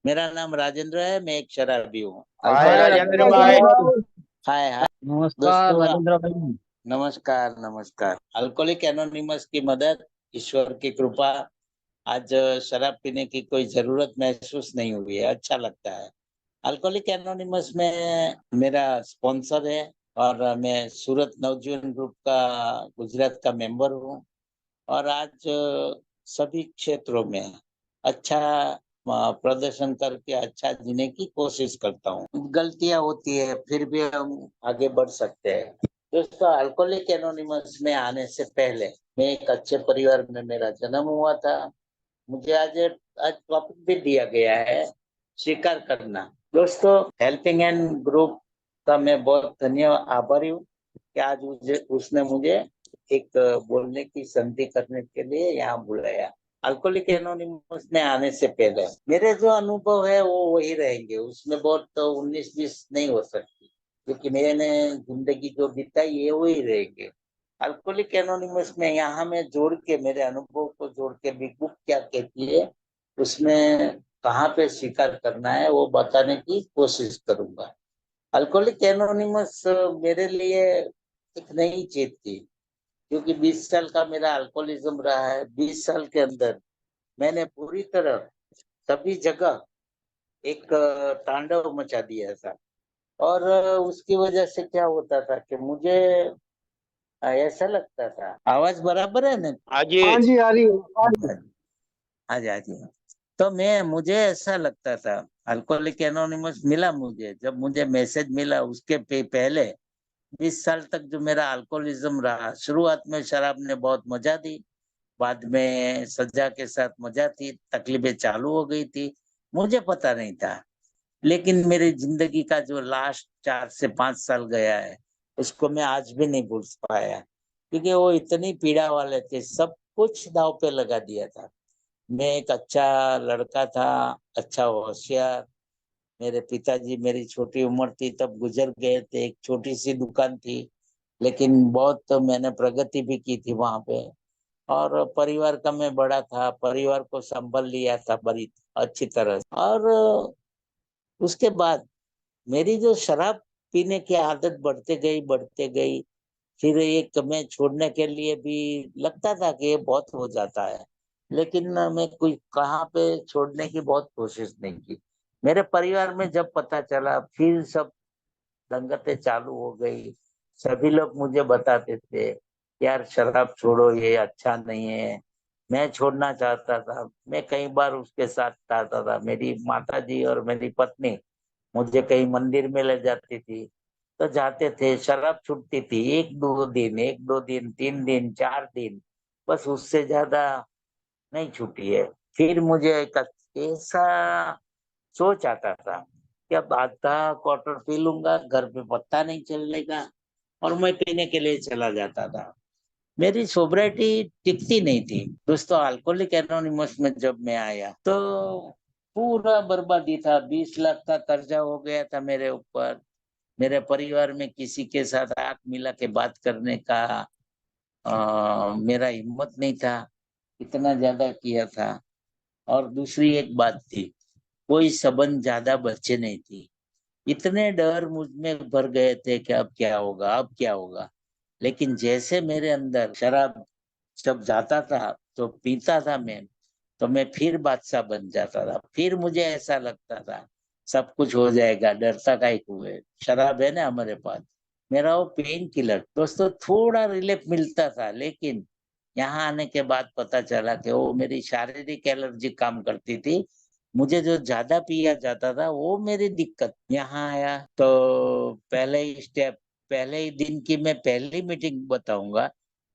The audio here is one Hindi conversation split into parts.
मेरा नाम राजेंद्र है, मैं एक शराबी हूँ। हाय राजेंद्र अल्कोहलिक। भाई। हाय हाय। नमस्कार दोस्तों, राजेंद्र भाई। नमस्कार नमस्कार। अल्कोहलिक एनोनिमस की मदद, ईश्वर की कृपा। आज शराब पीने की कोई जरूरत महसूस नहीं हुई है, अच्छा लगता है। अल्कोहलिक एनोनिमस में मेरा स्पॉन्सर है और मैं सूरत नवजीवन ग्रुप का गुजरात का मेंबर हूँ। और आज सभी क्षेत्रों में अच्छा प्रदर्शन करके अच्छा जीने की कोशिश करता हूँ। गलतियां होती है, फिर भी हम आगे बढ़ सकते हैं। दोस्तों, अल्कोहलिक एनोनिमस में आने से पहले मैं एक अच्छे परिवार में मेरा जन्म हुआ था। मुझे आज आज टॉपिक भी दिया गया है, स्वीकार करना। दोस्तों, हेल्पिंग एंड ग्रुप का मैं बहुत धन्य आभारी हूँ कि आज उसने मुझे एक बोलने की संधि करने के लिए यहाँ बुलाया। अल्कोहलिक एनोनिमस में आने से पहले मेरे जो अनुभव है वो वही रहेंगे, उसमें बहुत तो 19-20 नहीं हो सकती, क्योंकि मैंने जिंदगी जो बिताई है वही रहेंगे। अल्कोहलिक एनोनिमस में यहाँ मैं जोड़ के मेरे अनुभव को जोड़ के भी बुक क्या कहती है, उसमें कहाँ पे स्वीकार करना है वो बताने की कोशिश करूंगा। अल्कोहलिक एनोनिमस मेरे लिए एक नई चीज थी, क्योंकि 20 साल का मेरा अल्कोहलिज्म रहा है। 20 साल के अंदर मैंने पूरी तरह सभी जगह एक तांडव मचा दिया था। और उसकी वजह से क्या होता था कि मुझे ऐसा लगता था, आवाज बराबर है ना? हाँ जी। हाँ जी, आ रही है, आ रही है। आज आज तो मुझे ऐसा लगता था। अल्कोहलिक एनोनिमस मिला मुझे, जब मुझे मैसेज मिला उसके पहले 20 साल तक जो मेरा अल्कोहलिज्म रहा, शुरुआत में शराब ने बहुत मजा दी, बाद में सजा के साथ मजा थी, तकलीफें चालू हो गई थी। मुझे पता नहीं था। लेकिन मेरी जिंदगी का जो लास्ट 4 से 5 साल गया है, उसको मैं आज भी नहीं भूल पाया, क्योंकि वो इतनी पीड़ा वाले थे, सब कुछ दाव पे लगा दिया था। मैं एक अच्छा लड़का था, अच्छा होशियार। मेरे पिताजी, मेरी छोटी उम्र थी तब गुजर गए थे, एक छोटी सी दुकान थी, लेकिन बहुत तो मैंने प्रगति भी की थी वहां पे। और परिवार का मैं बड़ा था, परिवार को संभाल लिया था बड़ी अच्छी तरह से। और उसके बाद मेरी जो शराब पीने की आदत बढ़ते गई। फिर एक मैं छोड़ने के लिए भी लगता था कि ये बहुत हो जाता है, लेकिन मैं कोई कहाँ पे छोड़ने की बहुत कोशिश नहीं की। मेरे परिवार में जब पता चला, फिर सब दंगतें चालू हो गई। सभी लोग मुझे बताते थे, यार शराब छोड़ो, ये अच्छा नहीं है। मैं छोड़ना चाहता था, मैं कई बार उसके साथ जाता था। मेरी माता जी और मेरी पत्नी मुझे कहीं मंदिर में ले जाती थी, तो जाते थे, शराब छूटती थी 1-2 दिन, 1-2 दिन, 3 दिन, 4 दिन, बस उससे ज्यादा नहीं छूटी है। फिर मुझे एक ऐसा सोच आता था कि अब आधा क्वार्टर पी लूंगा, घर पे पता नहीं चलेगा, और मैं पीने के लिए चला जाता था। मेरी सोब्रिटी टिकती नहीं थी। दोस्तों, अल्कोहलिक एनोनिमस में जब मैं आया तो पूरा बर्बादी था। 20 लाख का कर्जा हो गया था मेरे ऊपर। मेरे परिवार में किसी के साथ आंख मिला के बात करने का मेरा हिम्मत नहीं था, इतना ज्यादा किया था। और दूसरी एक बात थी, कोई संबंध ज्यादा बचे नहीं थी। इतने डर मुझ में भर गए थे कि अब क्या होगा, अब क्या होगा। लेकिन जैसे मेरे अंदर शराब जब जाता था तो पीता था मैं, तो मैं फिर बादशाह बन जाता था। फिर मुझे ऐसा लगता था सब कुछ हो जाएगा, डरता काहे को है, शराब है ना हमारे पास। मेरा वो पेन किलर, दोस्तों, थोड़ा रिलीफ मिलता था। लेकिन यहाँ आने के बाद पता चला कि वो मेरी शारीरिक एलर्जी काम करती थी। मुझे जो ज्यादा पिया जाता था वो मेरी दिक्कत। यहाँ आया तो पहले ही स्टेप, पहले ही दिन की मैं पहली मीटिंग बताऊंगा,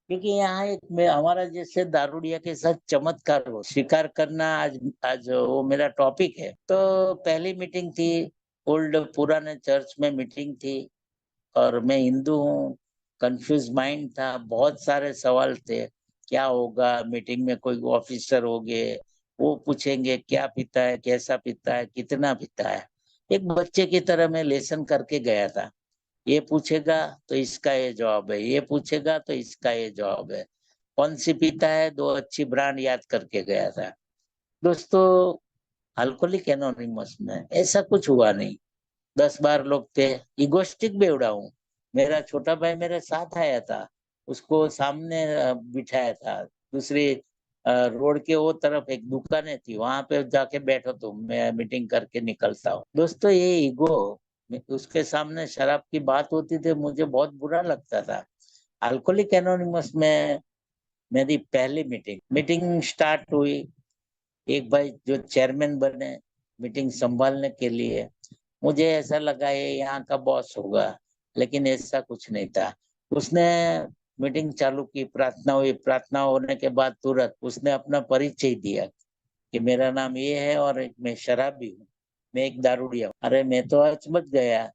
क्योंकि यहाँ एक में हमारा जैसे दारूडिया के साथ चमत्कार हो स्वीकार करना, आज आज वो मेरा टॉपिक है। तो पहली मीटिंग थी, ओल्ड पुराने चर्च में मीटिंग थी, और मैं हिंदू हूँ। कंफ्यूज माइंड था, बहुत सारे सवाल थे, क्या होगा मीटिंग में, कोई ऑफिसर होंगे, वो पूछेंगे क्या पीता है, कैसा पीता है, कितना पीता है। एक बच्चे की तरह मैं लेसन करके गया था। ये पूछेगा तो इसका ये जवाब है, ये पूछेगा तो इसका ये जवाब है। कौन सी पीता है, दो अच्छी ब्रांड याद करके गया था। दोस्तों, अल्कोहलिक एनोनिमस में ऐसा कुछ हुआ नहीं। 10-12 लोग थे। इगोस्टिक बेवड़ा हूँ। मेरा छोटा भाई मेरे साथ आया था, उसको सामने बिठाया था। दूसरी रोड के वो तरफ एक दुकानें थी, वहां पे जाके बैठो तुम, मैं मीटिंग करके निकलता हूँ। दोस्तों ये ईगो, उसके सामने शराब की बात होती थी, मुझे बहुत बुरा लगता था। अल्कोहलिक एनोनिमस में मेरी पहली मीटिंग मीटिंग स्टार्ट हुई। एक भाई जो चेयरमैन बने मीटिंग संभालने के लिए, मुझे ऐसा लगा ये यहाँ का बॉस होगा, लेकिन ऐसा कुछ नहीं था। उसने मीटिंग चालू की, प्रार्थना हुई, प्रार्थना होने के बाद तुरंत उसने अपना परिचय दिया कि मेरा नाम ये है और मैं शराबी हूँ, मैं एक दारूडिया हूँ। अरे मैं तो अचमच गया,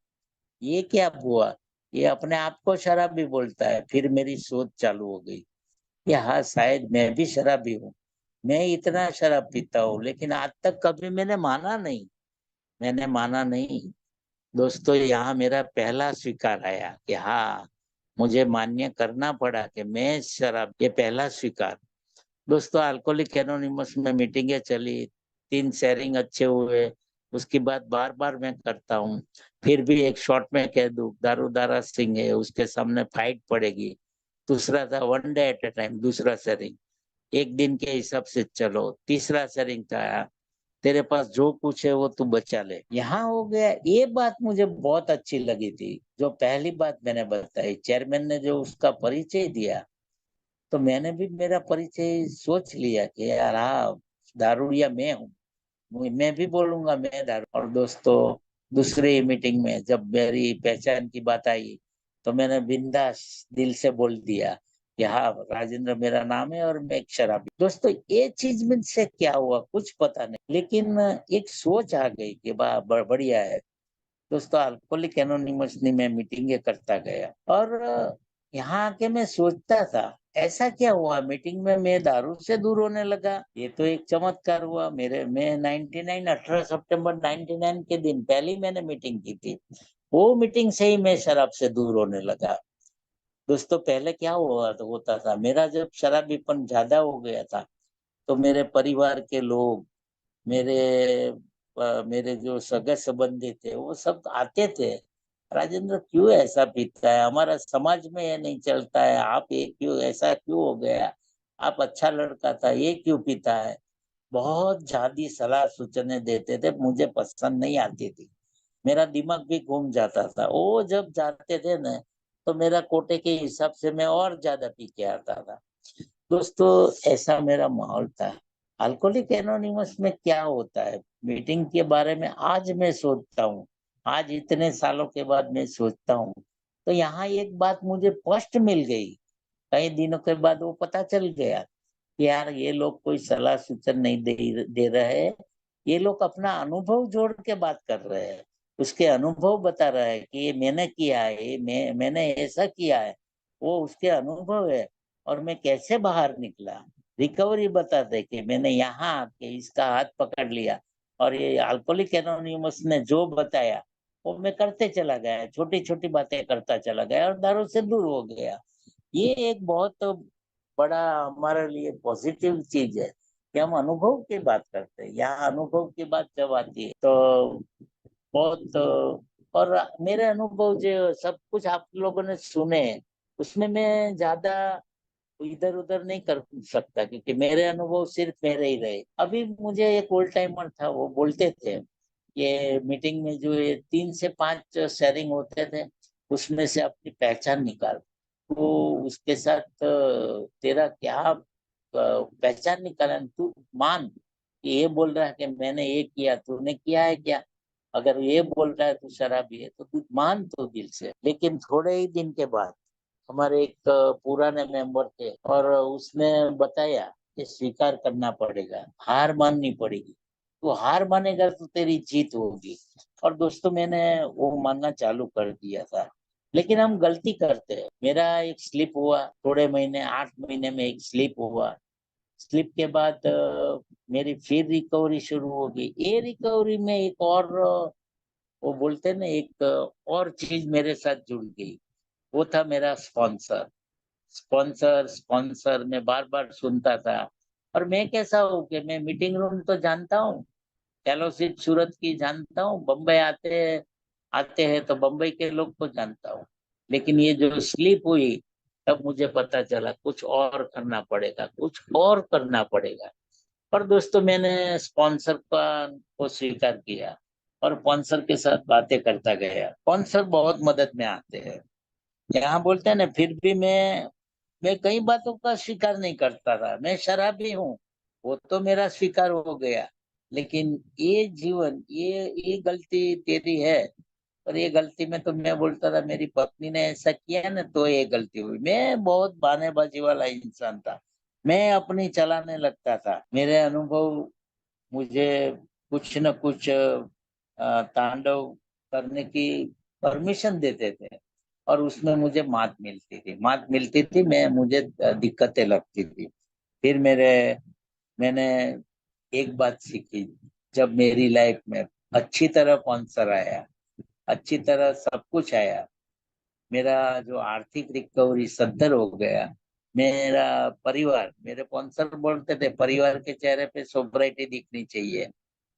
ये क्या हुआ? ये अपने आप को शराबी बोलता है। फिर मेरी सोच चालू हो गई कि हाँ, शायद मैं भी शराबी हूँ। मैं इतना शराब पीता हूँ, लेकिन आज तक कभी मैंने माना नहीं। दोस्तों यहाँ मेरा पहला स्वीकार आया कि हाँ, मुझे मान्य करना पड़ा कि मैं शराब, ये पहला स्वीकार। दोस्तों अल्कोहलिक एनोनिमस में मीटिंगें चली, 3 शेयरिंग अच्छे हुए। उसके बाद बार बार मैं करता हूँ। फिर भी एक शॉर्ट में कह दूं, दारूदारा सिंह है, उसके सामने फाइट पड़ेगी। दूसरा था one day at A time, दूसरा शेयरिंग, एक दिन के हिसाब से चलो। तीसरा शेयरिंग था, तेरे पास जो कुछ है वो तू बचा ले। यहाँ हो गया। ये बात मुझे बहुत अच्छी लगी थी, जो पहली बात मैंने बताई, चेयरमैन ने जो उसका परिचय दिया, तो मैंने भी मेरा परिचय सोच लिया कि यार हाँ, दारूडिया मैं हूँ। मैं भी बोलूंगा मैं दारू। और दोस्तों दूसरी मीटिंग में जब मेरी पहचान की बात आई, तो मैंने बिंदास दिल से बोल दिया कि हाँ, राजेंद्र मेरा नाम है और मैं एक शराबी। दोस्तों ये चीज में से क्या हुआ कुछ पता नहीं, लेकिन एक सोच आ गई कि वाह बढ़िया है। दोस्तों अल्कोहलिक एनोनिमस में मीटिंगे करता गया, और यहाँ आके मैं सोचता था ऐसा क्या हुआ मीटिंग में मैं दारू से दूर होने लगा। ये तो एक चमत्कार हुआ। मैं 99 18 सितंबर 99 के दिन पहली मैंने मीटिंग की थी, वो मीटिंग से ही मैं शराब से दूर होने लगा। दोस्तों पहले क्या हुआ तो होता था, मेरा जब शराबीपन ज्यादा हो गया था, तो मेरे परिवार के लोग, मेरे मेरे जो सगे संबंधी थे, वो सब आते थे, राजेंद्र क्यों ऐसा पीता है, हमारा समाज में ये नहीं चलता है, आप ये क्यों, ऐसा क्यों हो गया, आप अच्छा लड़का था, ये क्यों पीता है। बहुत ज्यादा सलाह सूचने देते थे, मुझे पसंद नहीं आती थी। मेरा दिमाग भी घूम जाता था। वो जब जाते थे ना, तो मेरा कोटे के हिसाब से मैं और ज्यादा पी के आता था। दोस्तों ऐसा मेरा माहौल था। अल्कोहलिक एनोनिमस में क्या होता है, मीटिंग के बारे में आज मैं सोचता हूँ, आज इतने सालों के बाद मैं सोचता हूँ, तो यहाँ एक बात मुझे स्पष्ट मिल गई। कई दिनों के बाद वो पता चल गया कि यार ये लोग कोई सलाह सूचन नहीं दे रहे हैं, ये लोग अपना अनुभव जोड़ के बात कर रहे हैं। उसके अनुभव बता रहा है कि ये मैंने किया है, मैंने ऐसा किया है, वो उसके अनुभव है। और मैं कैसे बाहर निकला, रिकवरी बताते कि मैंने यहाँ आके इसका हाथ पकड़ लिया, और ये अल्कोहलिक एनोनिमस ने जो बताया वो मैं करते चला गया, छोटी छोटी बातें करता चला गया और दारू से दूर हो गया। ये एक बहुत बड़ा हमारे लिए पॉजिटिव चीज है कि हम अनुभव की बात करते हैं। यहाँ अनुभव की बात जब आती है तो बहुत, और मेरे अनुभव जो सब कुछ आप लोगों ने सुने, उसमें मैं ज्यादा इधर उधर नहीं कर सकता, क्योंकि मेरे अनुभव सिर्फ मेरे ही रहे। अभी मुझे एक ओल्ड टाइमर था, वो बोलते थे ये मीटिंग में जो ये 3 से 5 शेयरिंग होते थे, उसमें से अपनी पहचान निकाल। तो उसके साथ तेरा क्या पहचान निकाला, तू मान कि ये बोल रहा है कि मैंने ये किया, तूने किया है क्या? अगर ये बोल रहा है तू शराबी है, तो तू मान तो दिल से। लेकिन थोड़े ही दिन के बाद हमारे एक पुराने मेंबर थे, और उसने बताया कि स्वीकार करना पड़ेगा, हार माननी पड़ेगी, तो हार मानेगा तो तेरी जीत होगी। और दोस्तों मैंने वो मानना चालू कर दिया था। लेकिन हम गलती करते हैं। मेरा एक स्लिप हुआ, थोड़े महीने 8 महीने में एक स्लिप हुआ। स्लिप के बाद मेरी फिर रिकवरी शुरू हो गई। ये रिकवरी में एक और वो बोलते हैं ना, एक और चीज मेरे साथ जुड़ गई, वो था मेरा स्पॉन्सर। स्पॉन्सर स्पॉन्सर मैं बार बार सुनता था। और मैं कैसा हूँ कि मैं मीटिंग रूम तो जानता हूँ, फेलोशिप सूरत की जानता हूँ, बम्बई आते हैं तो बम्बई के लोग को जानता हूँ। लेकिन ये जो स्लीप हुई, तब मुझे पता चला कुछ और करना पड़ेगा, कुछ और करना पड़ेगा। पर दोस्तों मैंने स्पॉन्सर का को स्वीकार किया और स्पॉन्सर के साथ बातें करता गया। स्पॉन्सर बहुत मदद में आते हैं, यहाँ बोलते हैं ना। फिर भी मैं कई बातों का स्वीकार नहीं करता था। मैं शराबी हूँ, वो तो मेरा स्वीकार हो गया। लेकिन ये जीवन, ये गलती तेरी है। और ये गलती में तो मैं बोलता था मेरी पत्नी ने ऐसा किया ना तो ये गलती हुई। मैं बहुत बहानेबाजी वाला इंसान था। मैं अपनी चलाने लगता था। मेरे अनुभव मुझे कुछ न कुछ तांडव करने की परमिशन देते थे। और उसमें मुझे मात मिलती थी, मैं मुझे दिक्कतें लगती थी। फिर मैंने एक बात सीखी। जब मेरी लाइफ में अच्छी तरह स्पॉन्सर आया, अच्छी तरह सब कुछ आया, मेरा जो आर्थिक रिकवरी सद्धर हो गया, मेरा परिवार, मेरे स्पॉन्सर बोलते थे परिवार के चेहरे पे सोब्राइटी दिखनी चाहिए।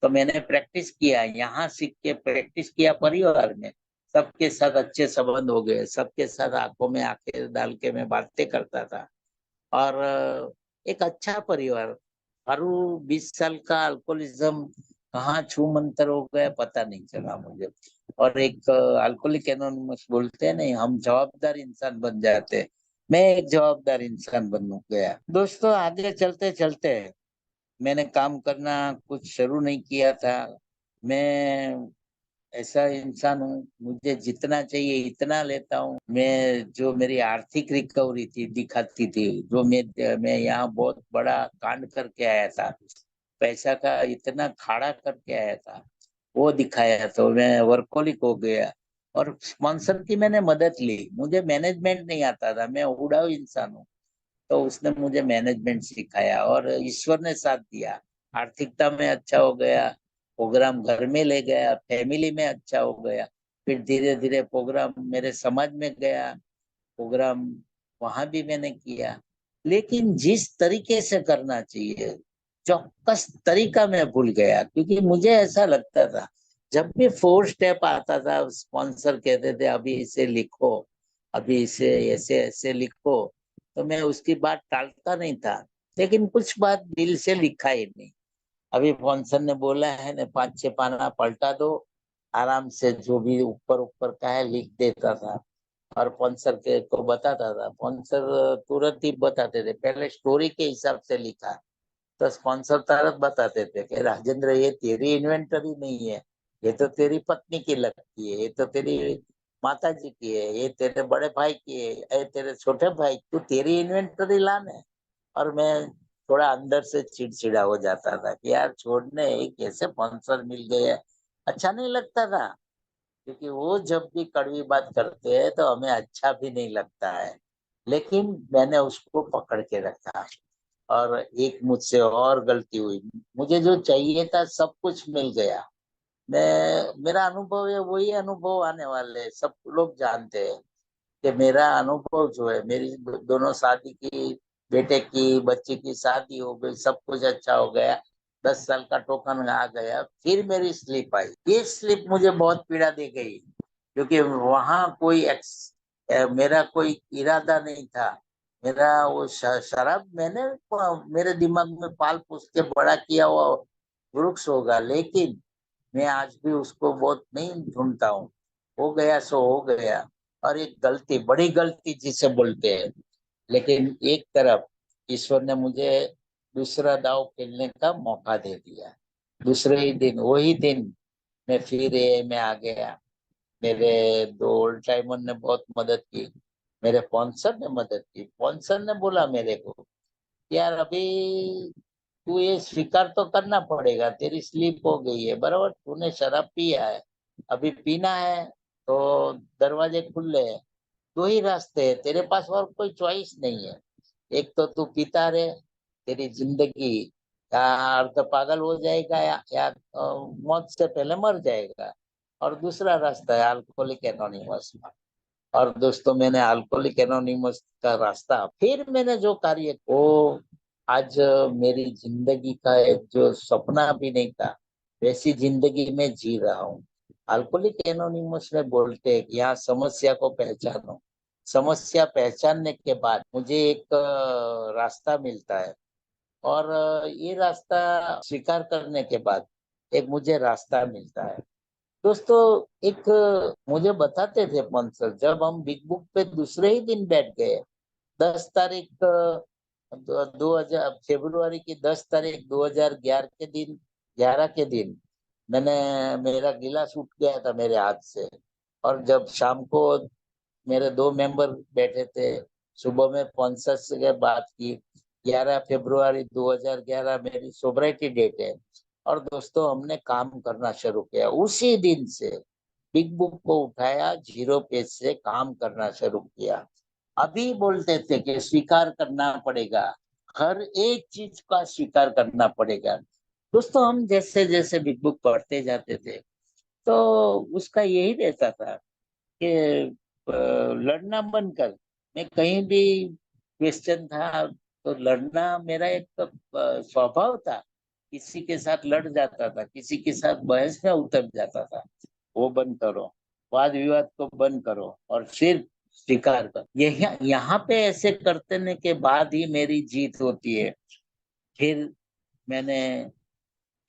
तो मैंने प्रैक्टिस किया, यहाँ सीख के प्रैक्टिस किया परिवार में। सबके साथ अच्छे संबंध हो गए, सबके साथ आंखों में आंखें डाल के मैं बातें करता था। और एक अच्छा परिवार। हर 20 साल का अल्कोहलिज्म कहाँ छू मंतर हो गया पता नहीं चला मुझे। और एक अल्कोहलिक एनोनिमस बोलते हैं नहीं, हम जवाबदार इंसान बन जाते हैं। मैं एक जवाबदार इंसान बन गया। दोस्तों आगे चलते चलते मैंने काम करना कुछ शुरू नहीं किया था। मैं ऐसा इंसान हूँ, मुझे जितना चाहिए इतना लेता हूँ। मैं जो मेरी आर्थिक रिकवरी थी दिखाती थी, जो मैं यहाँ बहुत बड़ा कांड करके आया था, पैसा का इतना खाड़ा करके आया था, वो दिखाया तो मैं वर्कोलिक हो गया। और स्पॉन्सर की मैंने मदद ली। मुझे मैनेजमेंट नहीं आता था, मैं उड़ाऊ इंसान हूँ। तो उसने मुझे मैनेजमेंट सिखाया और ईश्वर ने साथ दिया। आर्थिकता में अच्छा हो गया, प्रोग्राम घर में ले गया, फैमिली में अच्छा हो गया। फिर धीरे धीरे प्रोग्राम मेरे समाज में गया, प्रोग्राम वहां भी मैंने किया। लेकिन जिस तरीके से करना चाहिए, चौकस तरीका मैं भूल गया। क्योंकि मुझे ऐसा लगता था जब भी 4 स्टेप आता था, स्पॉन्सर कहते थे अभी इसे लिखो, अभी इसे ऐसे ऐसे लिखो, तो मैं उसकी बात टालता नहीं था। लेकिन कुछ बात दिल से लिखा ही नहीं। अभी स्पॉन्सर ने बोला है ना 5-6 पाना पलटा दो, आराम से जो भी ऊपर ऊपर का है लिख देता था। और स्पॉन्सर के को बताता था, स्पॉन्सर तुरंत ही बताते थे। पहले स्टोरी के हिसाब से लिखा तो स्पॉन्सर तुरंत बताते थे कि राजेंद्र ये तेरी इन्वेंटरी नहीं है, ये तो तेरी पत्नी की लगती है, ये तो तेरी माता जी की है, ये तेरे बड़े भाई की है, ये तेरे छोटे भाई, तू तेरी इन्वेंटरी लाने। और मैं थोड़ा अंदर से चिड़चिड़ा हो जाता था कि यार छोड़ने, एक ऐसे स्पॉन्सर मिल गए हैं। अच्छा नहीं लगता था, क्योंकि वो जब भी कड़वी बात करते हैं तो हमें अच्छा भी नहीं लगता है। लेकिन मैंने उसको पकड़ के रखा। और एक मुझसे और गलती हुई, मुझे जो चाहिए था सब कुछ मिल गया। मेरा अनुभव है, वही अनुभव आने वाले हैं। सब लोग जानते हैं कि मेरा अनुभव जो है, मेरी दोनों शादी की, बेटे की, बच्ची की शादी हो गई, सब कुछ अच्छा हो गया। 10 साल का टोकन आ गया, फिर मेरी स्लिप आई। ये स्लिप मुझे बहुत पीड़ा दे गई, क्योंकि वहां मेरा कोई इरादा नहीं था। मेरा वो शराब मैंने मेरे दिमाग में पाल पोस के बड़ा किया हुआ वृक्ष होगा, लेकिन मैं आज भी उसको बहुत नहीं ढूंढता हूँ। हो गया सो हो गया। और एक गलती, बड़ी गलती जिसे बोलते हैं। लेकिन एक तरफ ईश्वर ने मुझे दूसरा दाव खेलने का मौका दे दिया। दूसरे ही दिन, वही दिन मैं फिर ये में आ गया। मेरे दो ओल्ड टाइमर ने बहुत मदद की, मेरे स्पॉन्सर ने मदद की। स्पॉन्सर ने बोला मेरे को, यार अभी तू ये स्वीकार तो करना पड़ेगा, तेरी स्लीप हो गई है, बराबर, तूने शराब पिया है, अभी पीना है तो दरवाजे खुले हैं। 2 ही रास्ते है तेरे पास, और कोई चॉइस नहीं है। एक तो तू पीता रहे, तेरी जिंदगी या अर्ध पागल हो जाएगा, या मौत से पहले मर जाएगा। और दूसरा रास्ता है अल्कोहलिक एनोनिमस। और दोस्तों मैंने अल्कोहलिक एनोनिमस का रास्ता, फिर मैंने जो कार्य वो आज मेरी जिंदगी का एक जो सपना भी नहीं था, वैसी जिंदगी में जी रहा हूँ। अल्कोहलिक एनोनिमस में बोलते हैं कि यहाँ समस्या को पहचानो। समस्या पहचानने के बाद मुझे एक रास्ता मिलता है, और ये रास्ता स्वीकार करने के बाद एक मुझे रास्ता मिलता है। दोस्तों, एक मुझे बताते थे पंसर, जब हम बिग बुक पे दूसरे ही दिन बैठ गए, 10 तारीख 2000 फरवरी की 10 तारीख 2011 के दिन, 11 के दिन मैंने, मेरा गिलास उठ गया था मेरे हाथ से। और जब शाम को मेरे 2 मेंबर बैठे थे, सुबह में स्पॉन्सर से बात की। 11 फरवरी 2011 मेरी सोबराइटी डेट है। और दोस्तों, हमने काम करना शुरू किया उसी दिन से। बिग बुक को उठाया, 0 पेज से काम करना शुरू किया। अभी बोलते थे कि स्वीकार करना पड़ेगा, हर एक चीज का स्वीकार करना पड़ेगा। दोस्तों, हम जैसे जैसे बिग बुक पढ़ते जाते थे, तो उसका यही रहता था कि लड़ना बंद कर। मैं कहीं भी क्वेश्चन था तो लड़ना मेरा एक स्वभाव था। किसी के साथ लड़ जाता था, किसी के साथ बहस में उतर जाता था। वो बंद करो, वाद विवाद को बंद करो और सिर्फ स्वीकार कर। यहाँ पे ऐसे करने के बाद ही मेरी जीत होती है। फिर मैंने,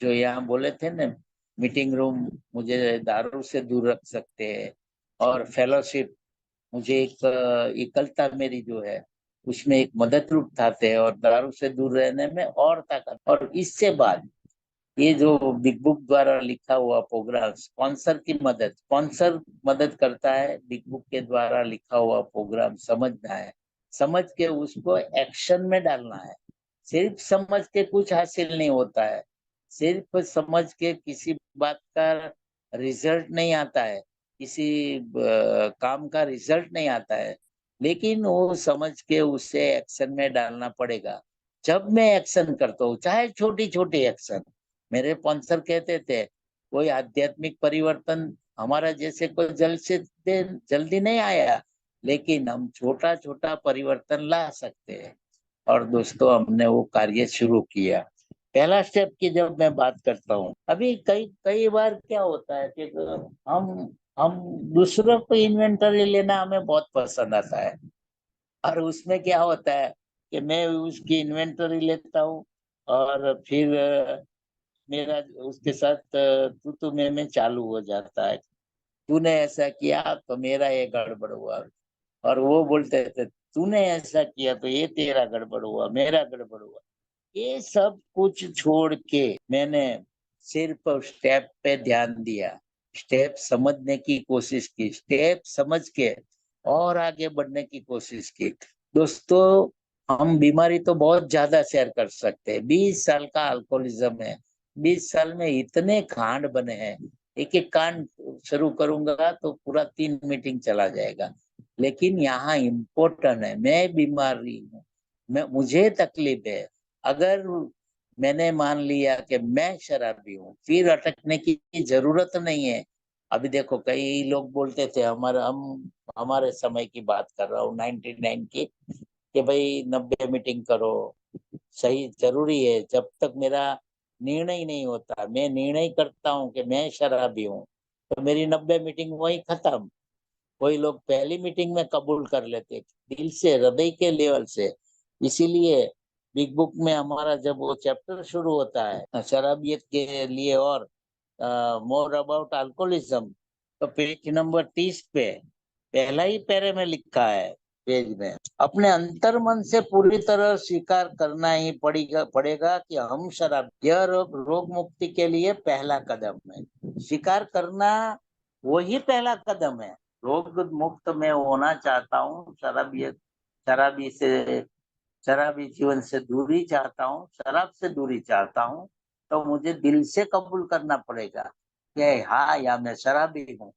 जो यहाँ बोले थे ना, मीटिंग रूम मुझे दारू से दूर रख सकते हैं, और फेलोशिप मुझे एक एकलता मेरी जो है उसमें एक मदद रूप उठाते हैं, और दारू से दूर रहने में और ताकत। और इससे बाद ये जो बिग बुक द्वारा लिखा हुआ प्रोग्राम, स्पॉन्सर मदद करता है। बिग बुक के द्वारा लिखा हुआ प्रोग्राम समझना है, समझ के उसको एक्शन में डालना है। सिर्फ समझ के कुछ हासिल नहीं होता है। सिर्फ समझ के किसी बात का रिजल्ट नहीं आता है, किसी काम का रिजल्ट नहीं आता है। लेकिन वो समझ के उसे एक्शन में डालना पड़ेगा। जब मैं एक्शन करता हूँ, चाहे छोटी छोटी एक्शन, मेरे स्पॉन्सर कहते थे कोई आध्यात्मिक परिवर्तन हमारा जैसे कोई जल्दी नहीं आया, लेकिन हम छोटा छोटा परिवर्तन ला सकते हैं। और दोस्तों, हमने वो कार्य शुरू किया। पहला स्टेप की जब मैं बात करता हूँ, अभी कई कई बार क्या होता है कि हम दूसरों को इन्वेंटरी लेना हमें बहुत पसंद आता है। और उसमें क्या होता है कि मैं उसकी इन्वेंटरी लेता हूँ, और फिर मेरा उसके साथ तू मैं चालू हो जाता है। तूने ऐसा किया तो मेरा ये गड़बड़ हुआ, और वो बोलते थे तूने ऐसा किया तो ये तेरा गड़बड़ हुआ, मेरा गड़बड़ हुआ। ये सब कुछ छोड़ के मैंने सिर्फ स्टेप पे ध्यान दिया, स्टेप समझने की कोशिश की, स्टेप समझ के और आगे बढ़ने की कोशिश की। दोस्तों, हम बीमारी तो बहुत ज्यादा शेयर कर सकते हैं। 20 साल का अल्कोहलिज्म है, 20 साल में इतने कांड बने हैं। एक एक कांड शुरू करूंगा तो पूरा 3 मीटिंग चला जाएगा। लेकिन यहाँ इम्पोर्टेंट है, मैं बीमारी हूँ, मैं मुझे तकलीफ है। अगर मैंने मान लिया कि मैं शराबी हूँ, फिर अटकने की जरूरत नहीं है। अभी देखो, कई लोग बोलते थे, हमारे समय की बात कर रहा हूँ, 99 की, कि भाई 90 मीटिंग करो। सही, जरूरी है। जब तक मेरा निर्णय नहीं होता, मैं निर्णय करता हूँ कि मैं शराबी हूँ, तो मेरी 90 मीटिंग वही खत्म। कोई लोग पहली मीटिंग में कबूल कर लेते, दिल से, हृदय के लेवल से। इसीलिए बिग बुक में हमारा जब वो चैप्टर शुरू होता है शराबियत के लिए, और मोर अबाउट अल्कोहलिज्म, तो पेज नंबर 30 पे पहला ही पैरे में लिखा है, पेज में, अपने अंतर मन से पूरी तरह स्वीकार करना ही पड़ेगा कि हम शराब, यह रोग मुक्ति के लिए पहला कदम है। स्वीकार करना वही पहला कदम है। रोग मुक्त में होना चाहता हूँ, शराबी से, शराबी जीवन से दूरी चाहता हूँ, शराब से दूरी चाहता हूँ, तो मुझे दिल से कबूल करना पड़ेगा कि हाँ, या मैं शराबी हूँ।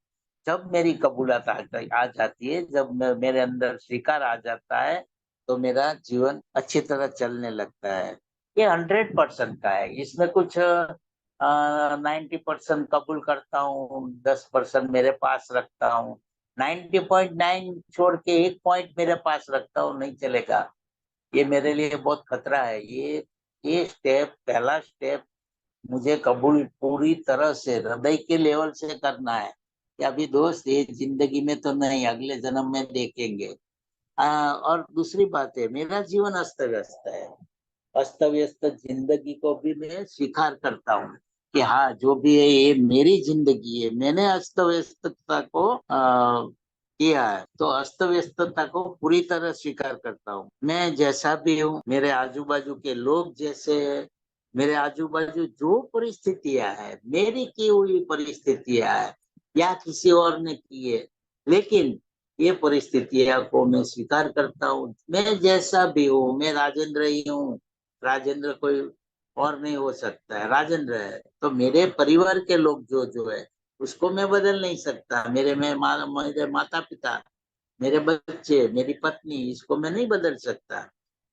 जब मेरी कबूलत आ जाती है, जब मेरे अंदर स्वीकार आ जाता है, तो मेरा जीवन अच्छी तरह चलने लगता है। ये 100% का है, इसमें कुछ 90% कबूल करता हूँ, 10% मेरे पास रखता हूँ, 90.9 छोड़ के 1 पॉइंट मेरे पास रखता हूँ, नहीं चलेगा। ये मेरे लिए बहुत खतरा है। ये स्टेप, पहला स्टेप मुझे कबूल पूरी तरह से हृदय के लेवल से करना है कि अभी दोस्त ये जिंदगी में तो नहीं, अगले जन्म में देखेंगे। और दूसरी बात है, मेरा जीवन अस्त व्यस्त है। अस्त व्यस्त जिंदगी को भी मैं स्वीकार करता हूँ कि हाँ, जो भी है ये मेरी जिंदगी है, मैंने अस्त व्यस्तता को किया है, तो अस्त व्यस्तता को पूरी तरह स्वीकार करता हूँ। मैं जैसा भी हूँ, मेरे आजू बाजू के लोग जैसे है, मेरे आजू बाजू जो परिस्थितियां है, मेरी की हुई परिस्थितियां है या किसी और ने की है, लेकिन ये परिस्थितियां को मैं स्वीकार करता हूँ। मैं जैसा भी हूँ, मैं राजेंद्र ही हूँ। राजेंद्र कोई और नहीं हो सकता है, राजेंद्र है। तो मेरे परिवार के लोग जो जो है उसको मैं बदल नहीं सकता। मेरे माता पिता, मेरे बच्चे, मेरी पत्नी, इसको मैं नहीं बदल सकता।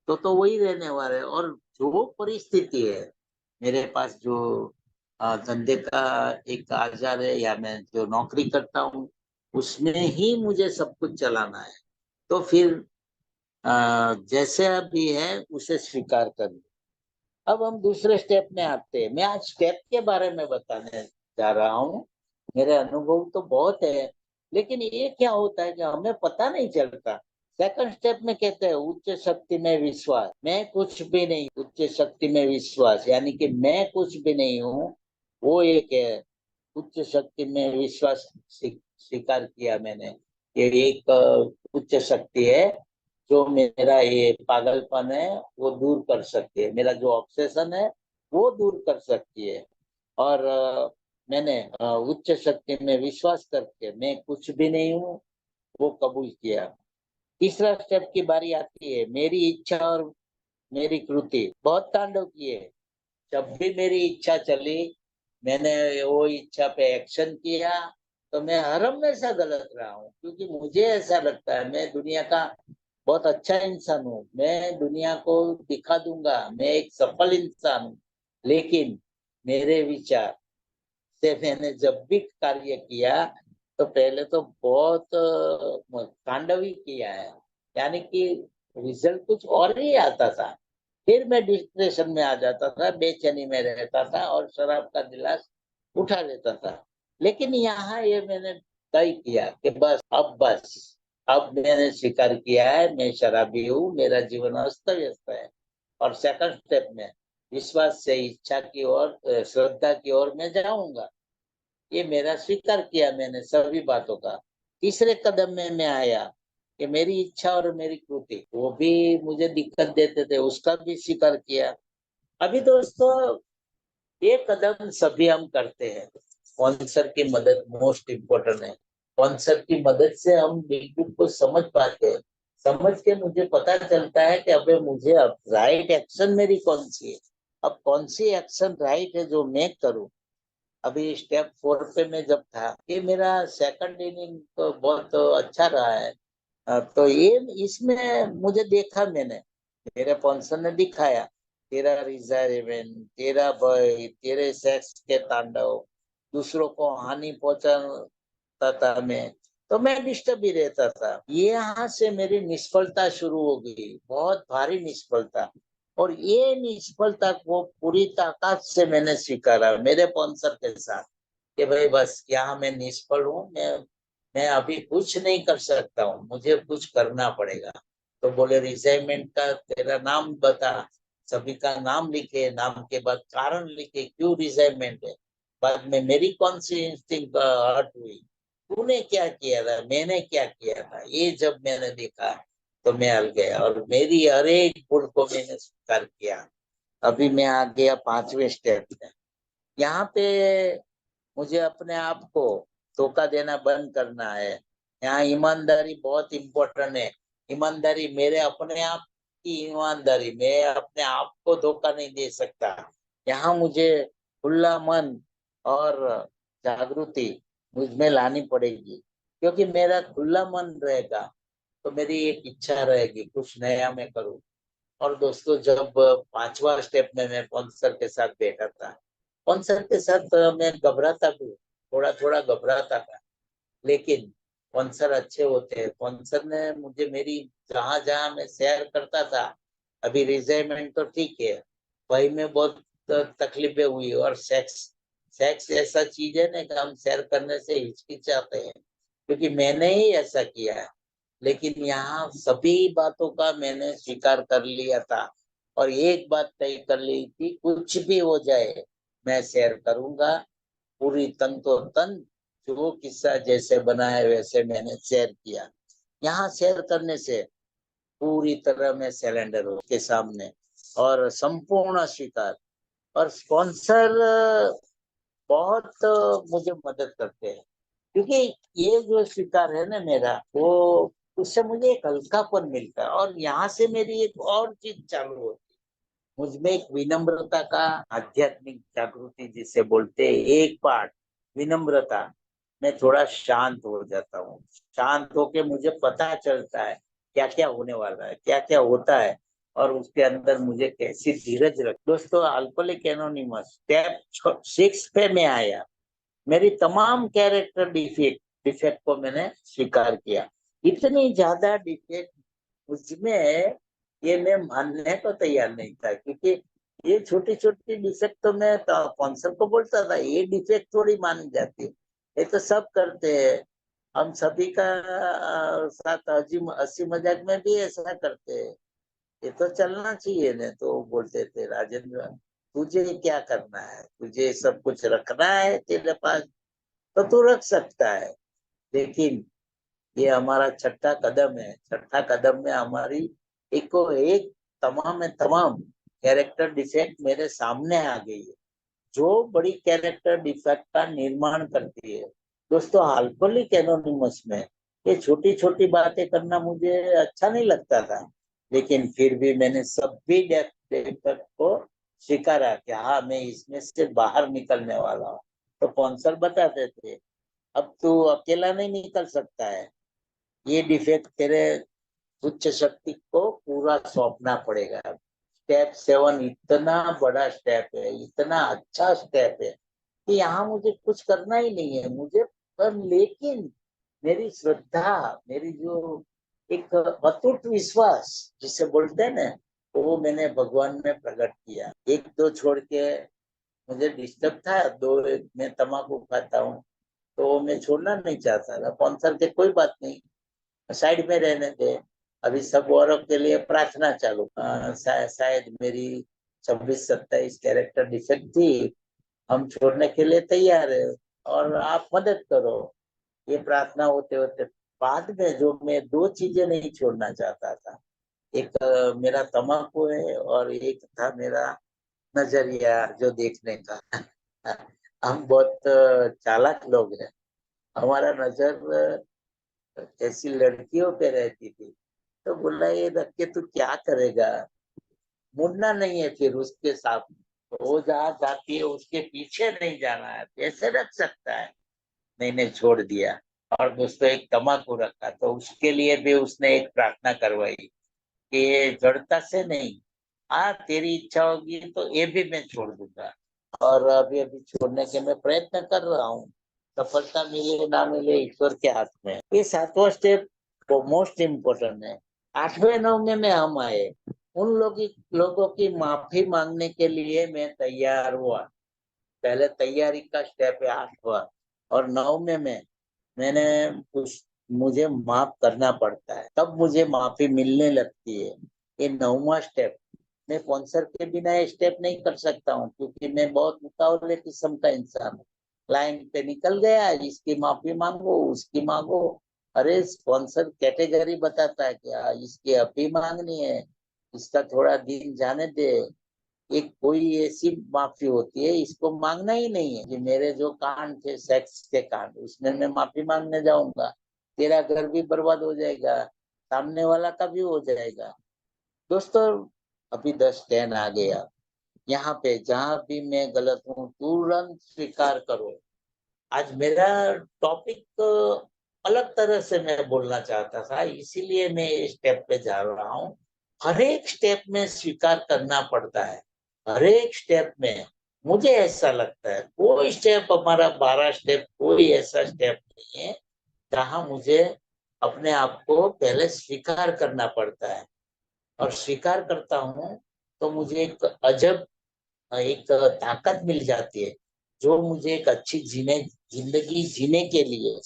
तो वही रहने वाले। और जो परिस्थिति है, मेरे पास जो धंधे का एक आजार है या मैं जो नौकरी करता हूँ, उसमें ही मुझे सब कुछ चलाना है। तो फिर जैसे अभी है उसे स्वीकार कर लो। अब हम दूसरे स्टेप में आते हैं। मैं आज स्टेप के बारे में बताने जा रहा हूँ। मेरे अनुभव तो बहुत है, लेकिन ये क्या होता है कि हमें पता नहीं चलता। सेकंड स्टेप में कहते हैं उच्च शक्ति में विश्वास। मैं कुछ भी नहीं, उच्च शक्ति में विश्वास यानी कि मैं कुछ भी नहीं हूँ, वो एक है। उच्च शक्ति में विश्वास स्वीकार किया मैंने। ये एक उच्च शक्ति है जो मेरा ये पागलपन है वो दूर कर सकती है, मेरा जो ऑब्सेशन है वो दूर कर सकती है। और मैंने उच्च शक्ति में विश्वास करके मैं कुछ भी नहीं हूँ वो कबूल किया। तीसरा स्टेप की बारी आती है, मेरी इच्छा और मेरी कृति। बहुत तांडव किए। जब भी मेरी इच्छा चली, मैंने वो इच्छा पे एक्शन किया, तो मैं हर हमेशा गलत रहा हूँ, क्योंकि मुझे ऐसा लगता है मैं दुनिया का बहुत अच्छा इंसान हूँ, मैं दुनिया को दिखा दूंगा, मैं एक सफल इंसान हूँ। लेकिन मेरे विचार से मैंने जब भी कार्य किया, तो पहले तो बहुत तांडवी किया है, यानी कि रिजल्ट कुछ और ही आता था। फिर मैं डिप्रेशन में आ जाता था, बेचैनी में रहता था और शराब का गिलास उठा लेता था। लेकिन यहाँ ये मैंने तय किया कि अब मैंने स्वीकार किया है मैं शराबी हूँ, मेरा जीवन अस्त व्यस्त है। और सेकंड स्टेप में विश्वास से इच्छा की ओर, श्रद्धा की ओर मैं जाऊंगा। ये मेरा स्वीकार किया मैंने सभी बातों का। तीसरे कदम में मैं आया कि मेरी इच्छा और मेरी कृति वो भी मुझे दिक्कत देते थे, उसका भी स्वीकार किया। अभी दोस्तों, ये कदम सभी हम करते हैं। स्पॉन्सर की मदद मोस्ट इम्पोर्टेंट है। स्पॉन्सर की मदद से हम बिल्कुल को समझ पाते हैं। समझ के मुझे पता चलता है कि अबे मुझे अब राइट एक्शन मेरी कौन सी है, अब कौन सी एक्शन राइट है जो मैं करूं। अभी स्टेप 4 पे मैं जब था, ये मेरा सेकंड इनिंग तो बहुत अच्छा रहा है। तो ये इसमें मुझे देखा मैंने, मेरे स्पॉन्सर ने दिखाया तेरा रिजर्वेशन, तेरा भय, तेरे सेक्स के तांडव, दूसरों को हानि पहुंचाता था मैं डिस्टर्ब भी रहता था। ये यहाँ से मेरी निष्फलता शुरू हो गई, बहुत भारी निष्फलता। और ये निष्फलता को पूरी ताकत से मैंने स्वीकारा मेरे स्पॉन्सर के साथ कि भाई बस यहाँ मैं निष्फल हूँ, मैं अभी कुछ नहीं कर सकता हूँ, मुझे कुछ करना पड़ेगा। तो बोले रिजाइनमेंट का तेरा नाम बता। सभी का नाम लिखे, नाम के बाद कारण लिखे क्यों रिजाइनमेंट है। बाद में मेरी कौन सी इंस्टिंक्ट हर्ट हुई, तूने क्या किया था, मैंने क्या किया था, ये जब मैंने देखा तो मैं हल गया और मेरी हर एक भूल को मैंने स्वीकार किया। अभी मैं आ गया 5वें स्टेप में। यहाँ पे मुझे अपने आप को धोखा देना बंद करना है। यहाँ ईमानदारी बहुत इम्पोर्टेंट है। ईमानदारी मेरे अपने आप की ईमानदारी, मैं अपने आप को धोखा नहीं दे सकता। यहाँ मुझे खुला मन और जागृति मुझ में लानी पड़ेगी, क्योंकि मेरा खुला मन रहेगा तो मेरी एक इच्छा रहेगी कुछ नया मैं करूँ। और दोस्तों, जब 5वां स्टेप में मैं स्पॉन्सर के साथ बैठा था, स्पॉन्सर के साथ मैं घबराता भी, थोड़ा थोड़ा घबराता था, लेकिन स्पॉन्सर अच्छे होते हैं। स्पॉन्सर ने मुझे मेरी जहां जहां मैं शेयर करता था, अभी रिजाइनमेंट तो ठीक है, भाई मैं बहुत तकलीफें हुई। और सेक्स सेक्स ऐसा चीज है ना कि हम शेयर करने से हिचकिचाते हैं, क्योंकि मैंने ही ऐसा किया है। लेकिन यहाँ सभी बातों का मैंने स्वीकार कर लिया था, और एक बात तय कर ली थी, कुछ भी हो जाए मैं शेयर करूंगा पूरी तन। जो किस्सा जैसे बना है वैसे मैंने शेयर किया। यहाँ शेयर करने से पूरी तरह मैं सिलेंडर हूँ के सामने, और संपूर्ण स्वीकार। और स्पॉन्सर बहुत मुझे मदद करते हैं, क्योंकि ये जो स्वीकार है ना मेरा, वो उससे मुझे एक हल्कापन मिलता है। और यहाँ से मेरी एक और चीज चालू होती है, मुझमें एक विनम्रता का, आध्यात्मिक जागृति जिसे बोलते हैं, एक पार्ट विनम्रता। मैं थोड़ा शांत हो जाता हूँ। शांत होके मुझे पता चलता है क्या क्या होने वाला है, क्या क्या होता है, और उसके अंदर मुझे कैसी धीरज रख। दोस्तों, अल्कोहलिक एनोनिमस स्टेप 6 पे मैं आया। मेरी तमाम कैरेक्टर डिफेक्ट डिफेक्ट को मैंने स्वीकार किया। इतनी ज्यादा डिफेक्ट मुझमें, ये मैं मानने को तैयार नहीं था, क्योंकि ये छोटी छोटी डिफेक्ट तो मैं कौंसल को बोलता था, ये डिफेक्ट थोड़ी मानी जाती है, ये तो सब करते हैं। हम सभी का साथ हंसी मजाक में भी ऐसा करते हैं। ये तो चलना चाहिए। ने तो बोलते थे, राजेंद्र तुझे क्या करना है, तुझे सब कुछ रखना है तेरे पास तो तू रख सकता है। लेकिन ये हमारा छठा कदम है। छठा कदम में हमारी एक तमाम में तमाम कैरेक्टर डिफेक्ट मेरे सामने आ गई है, जो बड़ी कैरेक्टर डिफेक्ट का निर्माण करती है। दोस्तों, अल्कोहलिक एनोनिमस में ये छोटी छोटी बातें करना मुझे अच्छा नहीं लगता था, लेकिन फिर भी मैंने सभी डिफेक्ट को स्वीकारा कि हाँ, मैं इसमें से बाहर निकलने वाला हूँ। तो कौंसल बताते थे, अब तू अकेला नहीं निकल सकता है, ये डिफेक्ट तेरे उच्च शक्ति को पूरा सौंपना पड़ेगा। स्टेप 7 इतना बड़ा स्टेप है, इतना अच्छा स्टेप है कि यहाँ मुझे कुछ करना ही नहीं है मुझे। पर लेकिन मेरी श्रद्धा, मेरी जो एक अटूट विश्वास जिसे बोलते हैं ना, वो मैंने भगवान में प्रकट किया। एक दो छोड़ के मुझे डिस्टर्ब था, दो मैं तम्बाकू खाता हूँ, तो मैं छोड़ना नहीं चाहता था। कौन के कोई बात नहीं, साइड में रहने दे। अभी सब औरों के लिए प्रार्थना चालू। शायद मेरी 26-27 कैरेक्टर डिफेक्ट थी, हम छोड़ने के लिए तैयार है, और आप मदद करो। ये प्रार्थना होते होते बाद में जो मैं दो चीजें नहीं छोड़ना चाहता था, एक मेरा तम्बाकू है, और एक था मेरा नजरिया जो देखने का। हम बहुत चालाक लोग हैं। हमारा नजर ऐसी लड़कियों पे रहती थी, तो बोला ये रख के तू क्या करेगा, मुड़ना नहीं है फिर उसके साथ, वो जहाँ जाती है उसके पीछे नहीं जाना है, कैसे रख सकता है। मैंने छोड़ दिया। और दोस्तों, एक तम्बाकू रखा, तो उसके लिए भी उसने एक प्रार्थना करवाई कि ये जड़ता से नहीं, हाँ तेरी इच्छा होगी तो ये भी मैं छोड़ दूंगा। और अभी अभी छोड़ने के मैं प्रयत्न कर रहा हूँ। सफलता मिले ना मिले ईश्वर के हाथ में। ये 7वां स्टेप वो मोस्ट इम्पोर्टेंट है। 8वें 9वें में हम आए, उन लोगों की माफी मांगने के लिए मैं तैयार हुआ। पहले तैयारी का स्टेप है 8वां, और 9वें में मैंने कुछ मुझे माफ करना पड़ता है, तब मुझे माफी मिलने लगती है। ये 9वां स्टेप। मैं स्पॉन्सर के बिना ये स्टेप नहीं कर सकता हूँ, क्योंकि मैं बहुत उतावले किस्म का इंसान हूँ। लाइन पे निकल गया, इसकी माफी मांगो, उसकी मांगो। अरे स्पॉन्सर कैटेगरी बताता है कि इसकी अभी मांगनी है, इसका थोड़ा दिन जाने दे। एक कोई ऐसी माफी होती है, इसको मांगना ही नहीं है। कि मेरे जो कांड थे सेक्स के कांड, उसमें मैं माफी मांगने जाऊंगा, तेरा घर भी बर्बाद हो जाएगा, सामने वाला का भी हो जाएगा। दोस्तों, अभी 10-10 आ गया। यहाँ पे जहां भी मैं गलत हूँ तुरंत स्वीकार करो। आज मेरा टॉपिक अलग तरह से मैं बोलना चाहता था, इसीलिए मैं इस स्टेप पे जा रहा हूँ। हर एक स्टेप में स्वीकार करना पड़ता है। हर एक स्टेप में मुझे ऐसा लगता है, कोई स्टेप, हमारा 12 स्टेप, कोई ऐसा स्टेप नहीं है जहाँ मुझे अपने आप को पहले स्वीकार करना पड़ता है। और स्वीकार करता हूँ तो मुझे एक अजब एक ताकत मिल जाती है, जो मुझे एक अच्छी जिंदगी जीने के लिए,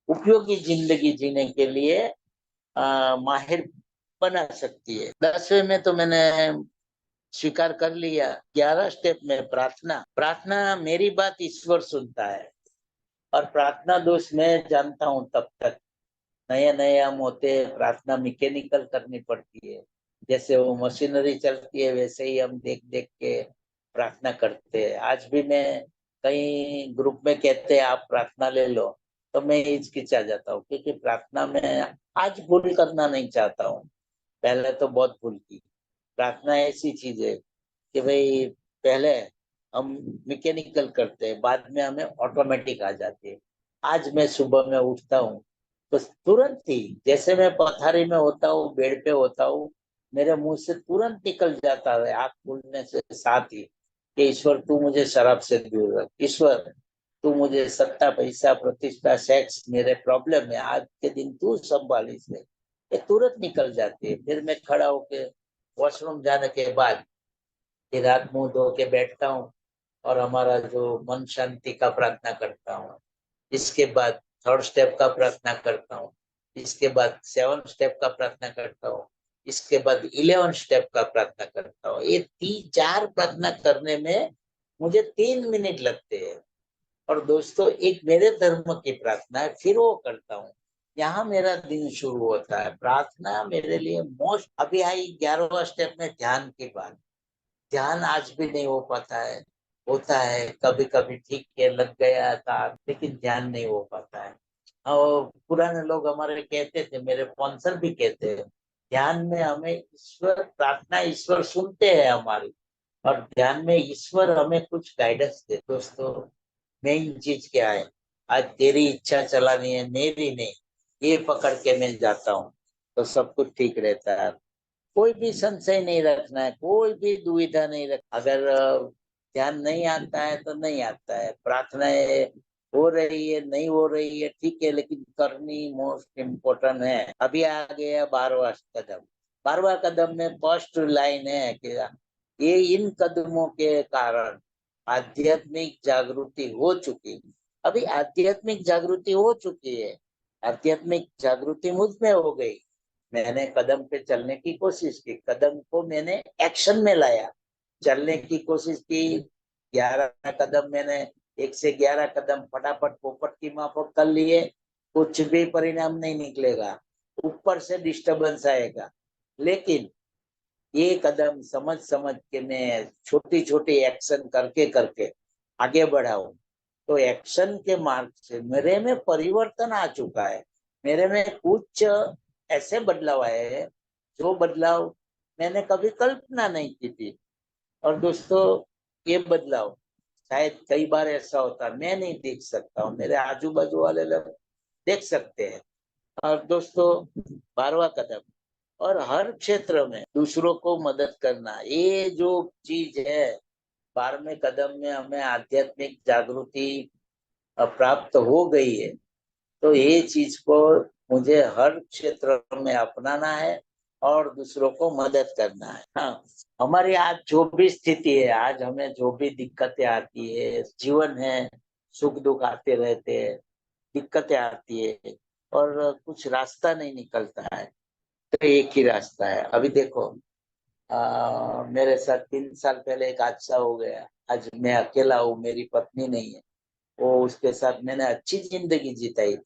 उपयोगी जिंदगी जीने के लिए माहिर बना सकती है। 10वें में तो मैंने स्वीकार कर लिया। 11 स्टेप में प्रार्थना। प्रार्थना मेरी बात ईश्वर सुनता है, और प्रार्थना दोष मैं जानता हूँ तब तक। नए नए हम होते हैं, प्रार्थना मैकेनिकल करनी पड़ती है। जैसे वो मशीनरी चलती है वैसे ही हम देख देख के प्रार्थना करते हैं। आज भी मैं कई ग्रुप में कहते हैं आप प्रार्थना ले लो, तो मैं हिचकिचा जाता हूँ, क्योंकि प्रार्थना में आज भूल करना नहीं चाहता हूँ। पहले तो बहुत भूल की। प्रार्थना ऐसी चीज है कि भाई पहले हम मैकेनिकल करते हैं, बाद में हमें ऑटोमेटिक आ जाती है। आज मैं सुबह में उठता हूँ तो तुरंत ही, जैसे मैं पथारी में होता हूँ, बेड पे होता हूँ, मेरे मुंह से तुरंत निकल जाता है आंख खुलने से साथ ही कि ईश्वर तू मुझे शराब से दूर रख, ईश्वर तू मुझे सत्ता पैसा प्रतिष्ठा सेक्स मेरे प्रॉब्लम है, आज के दिन तू संभाली से। ये तुरंत निकल जाती है। फिर मैं खड़ा होके वॉशरूम जाने के बाद फिर हाथ मुंह धो के बैठता हूँ, और हमारा जो मन शांति का प्रार्थना करता हूँ। इसके बाद 3rd स्टेप का प्रार्थना करता हूँ। इसके बाद 7 स्टेप का प्रार्थना करता हूँ। इसके बाद 11 स्टेप का प्रार्थना करता हूँ। ये 3-4 प्रार्थना करने में मुझे 3 मिनट लगते हैं। और दोस्तों, एक मेरे धर्म की प्रार्थना है, फिर वो करता हूँ। यहाँ मेरा दिन शुरू होता है। प्रार्थना मेरे लिए मोस्ट। अभी आई 11वां स्टेप में ध्यान की बात। ध्यान आज भी नहीं हो पाता है। होता है कभी कभी, ठीक है, लग गया था, लेकिन ध्यान नहीं हो पाता है। और पुराने लोग हमारे कहते थे, मेरे स्पॉन्सर भी कहते हैं, ध्यान में हमें ईश्वर, प्रार्थना ईश्वर सुनते हैं हमारी, और ध्यान में ईश्वर हमें कुछ गाइडेंस दे। दोस्तों, मेन चीज क्या है? आज तेरी इच्छा चलानी है, मेरी नहीं। ये पकड़ के मैं जाता हूँ तो सब कुछ ठीक रहता है। कोई भी संशय नहीं रखना है, कोई भी दुविधा नहीं रख। अगर ध्यान नहीं आता है तो नहीं आता है। प्रार्थनाएं हो रही है, नहीं हो रही है, ठीक है, लेकिन करनी मोस्ट इम्पोर्टेंट है। अभी आ गया 12वां कदम। 12वां कदम में फर्स्ट लाइन है कि ये इन कदमों के कारण आध्यात्मिक जागृति हो चुकी। अभी आध्यात्मिक जागृति हो चुकी है। आध्यात्मिक जागृति मुझ में हो गई। मैंने कदम पे चलने की कोशिश की, कदम को मैंने एक्शन में लाया, चलने की कोशिश की। 11 कदम मैंने, 1 से 11 कदम फटाफट पोपट की माफक कर लिए। कुछ भी परिणाम नहीं निकलेगा, ऊपर से डिस्टरबेंस आएगा। लेकिन ये कदम समझ समझ के मैं छोटी छोटी एक्शन करके करके आगे बढ़ाऊं, तो एक्शन के मार्ग से मेरे में परिवर्तन आ चुका है। मेरे में कुछ ऐसे बदलाव आए हैं, जो बदलाव मैंने कभी कल्पना नहीं की थी। और दोस्तों, ये बदलाव शायद कई बार ऐसा होता है मैं नहीं देख सकता हूँ, मेरे आजू बाजू वाले लोग देख सकते हैं। और दोस्तों, 12वां कदम, और हर क्षेत्र में दूसरों को मदद करना, ये जो चीज है। 12वें कदम में हमें आध्यात्मिक जागृति प्राप्त हो गई है, तो ये चीज को मुझे हर क्षेत्र में अपनाना है और दूसरों को मदद करना है। हाँ, हमारी आज जो भी स्थिति है, आज हमें जो भी दिक्कतें आती है, जीवन है, सुख दुख आते रहते हैं, दिक्कतें आती है, और कुछ रास्ता नहीं निकलता है। तो एक ही रास्ता है। अभी देखो, मेरे साथ 3 साल पहले एक हादसा हो गया। आज मैं अकेला हूँ, मेरी पत्नी नहीं है। वो, उसके साथ मैंने अच्छी जिंदगी जिताई।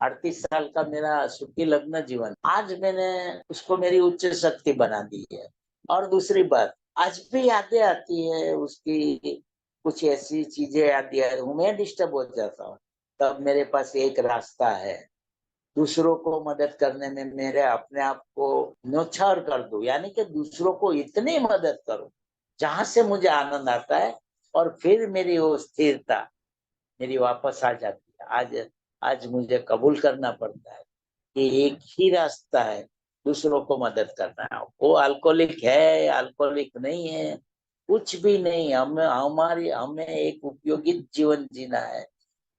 38 साल का मेरा सुखी लग्न जीवन, आज मैंने उसको मेरी उच्च शक्ति बना दी है। और दूसरी बात, आज भी यादें आती है उसकी, कुछ ऐसी चीजें याद है, मैं डिस्टर्ब हो जाता हूँ। तब मेरे पास एक रास्ता है, दूसरों को मदद करने में मेरे अपने आप को न्योछावर कर दूं, यानी कि दूसरों को इतनी मदद करूं जहां से मुझे आनंद आता है, और फिर मेरी वो स्थिरता मेरी वापस आ जाती है। आज आज मुझे कबूल करना पड़ता है कि एक ही रास्ता है, दूसरों को मदद करना है। वो अल्कोहलिक है, अल्कोहलिक नहीं है, कुछ भी नहीं। हमें एक उपयोगी जीवन जीना है।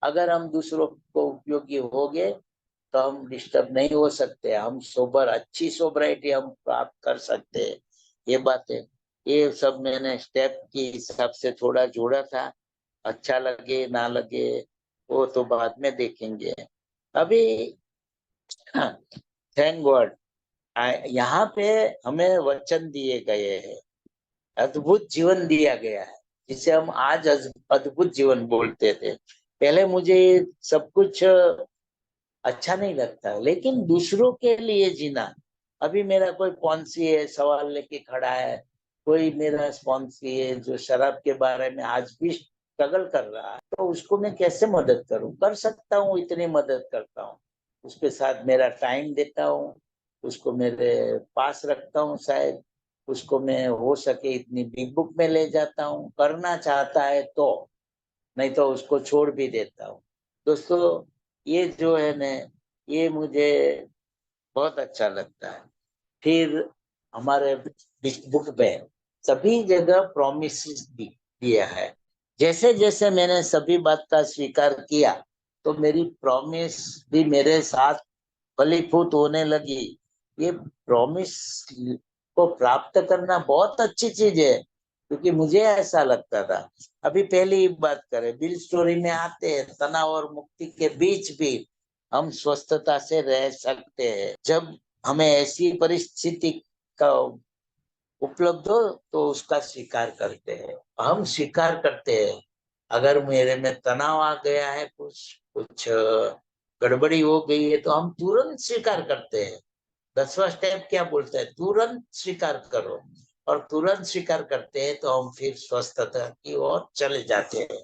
अगर हम दूसरों को उपयोगी हो गए तो हम डिस्टर्ब नहीं हो सकते। हम सोबर, अच्छी सोबराइटी हम प्राप्त कर सकते हैं। ये बात है। ये सब मैंने स्टेप के हिसाब से थोड़ा जोड़ा था। अच्छा लगे ना लगे वो तो बाद में देखेंगे। अभी थैंक गॉड यहाँ पे हमें वचन दिए गए हैं, अद्भुत जीवन दिया गया है, जिसे हम आज अद्भुत जीवन बोलते थे। पहले मुझे ये सब कुछ अच्छा नहीं लगता, लेकिन दूसरों के लिए जीना। अभी मेरा कोई स्पॉन्सी है सवाल लेके खड़ा है, कोई मेरा स्पॉन्सी है जो शराब के बारे में आज भी स्ट्रगल कर रहा है, तो उसको मैं कैसे मदद करूं? कर सकता हूँ, इतनी मदद करता हूँ, उसके साथ मेरा टाइम देता हूँ, उसको मेरे पास रखता हूँ, शायद उसको मैं हो सके इतनी बिग बुक में ले जाता हूँ, करना चाहता है तो, नहीं तो उसको छोड़ भी देता हूँ। दोस्तों, ये जो है न, ये मुझे बहुत अच्छा लगता है। फिर हमारे बुक में सभी जगह प्रॉमिस दिया है। जैसे जैसे मैंने सभी बात का स्वीकार किया, तो मेरी प्रॉमिस भी मेरे साथ फलीभूत होने लगी। ये प्रॉमिस को प्राप्त करना बहुत अच्छी चीज है, क्योंकि मुझे ऐसा लगता था। अभी पहली बात करें, बिल स्टोरी में आते हैं, तनाव और मुक्ति के बीच भी हम स्वस्थता से रह सकते हैं। जब हमें ऐसी परिस्थिति का उपलब्ध हो तो उसका स्वीकार करते हैं, हम स्वीकार करते हैं। अगर मेरे में तनाव आ गया है, कुछ कुछ गड़बड़ी हो गई है, तो हम तुरंत स्वीकार करते हैं। 10वां स्टेप क्या बोलता है? तुरंत स्वीकार करो। और तुरंत स्वीकार करते हैं तो हम फिर स्वस्थता की ओर चले जाते हैं।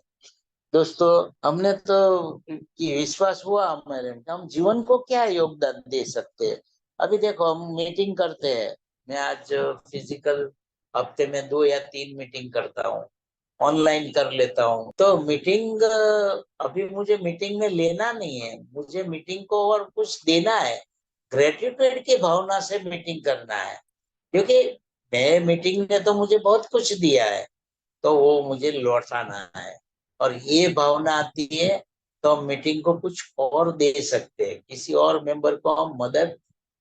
दोस्तों, हमने तो कि विश्वास हुआ हमारे में, हम जीवन को क्या योगदान दे सकते हैं। अभी देखो, हम मीटिंग करते हैं। मैं आज फिजिकल हफ्ते में 2 या 3 मीटिंग करता हूँ, ऑनलाइन कर लेता हूँ। तो मीटिंग, अभी मुझे मीटिंग में लेना नहीं है, मुझे मीटिंग को और कुछ देना है। ग्रेटिट्यूड की भावना से मीटिंग करना है, क्योंकि मैं मीटिंग ने तो मुझे बहुत कुछ दिया है, तो वो मुझे लौटाना है। और ये भावना आती है तो हम मीटिंग को कुछ और दे सकते हैं, किसी और मेंबर को हम मदद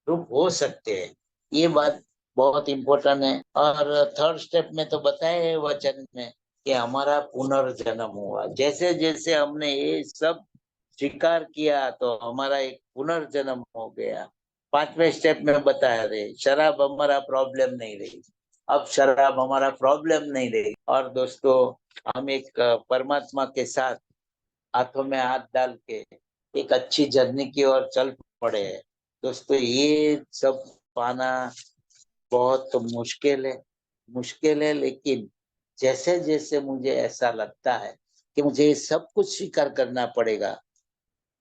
रूप हो सकते हैं। ये बात बहुत इम्पोर्टेंट है। और थर्ड स्टेप में तो बताया है वचन में कि हमारा पुनर्जन्म हुआ। जैसे जैसे हमने ये सब स्वीकार किया तो हमारा एक पुनर्जन्म हो गया। 5वें स्टेप में बताया रहे, शराब हमारा प्रॉब्लम नहीं रही, अब शराब हमारा प्रॉब्लम नहीं रही। और दोस्तों, हम एक परमात्मा के साथ हाथों में हाथ डाल के एक अच्छी जर्नी की ओर चल पड़े हैं। दोस्तों, ये सब पाना बहुत मुश्किल है, लेकिन जैसे जैसे मुझे ऐसा लगता है कि मुझे ये सब कुछ स्वीकार करना पड़ेगा,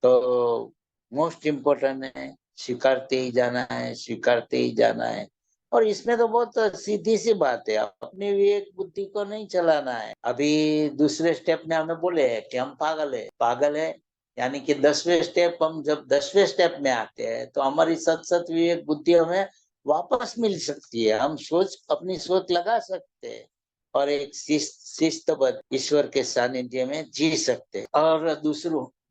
तो मोस्ट इम्पोर्टेंट है स्वीकारते ही जाना है, स्वीकारते ही जाना है। और इसमें तो बहुत सीधी सी बात है, अपनी विवेक बुद्धि को नहीं चलाना है। अभी दूसरे स्टेप में हमें बोले हैं कि हम पागल है, यानी कि 10वें स्टेप, हम जब 10वें स्टेप में आते हैं तो हमारी सत सत विवेक बुद्धि हमें वापस मिल सकती है, हम अपनी सोच लगा सकते हैं और एक शिस्तबद्ध ईश्वर के सानिध्य में जी सकते हैं। और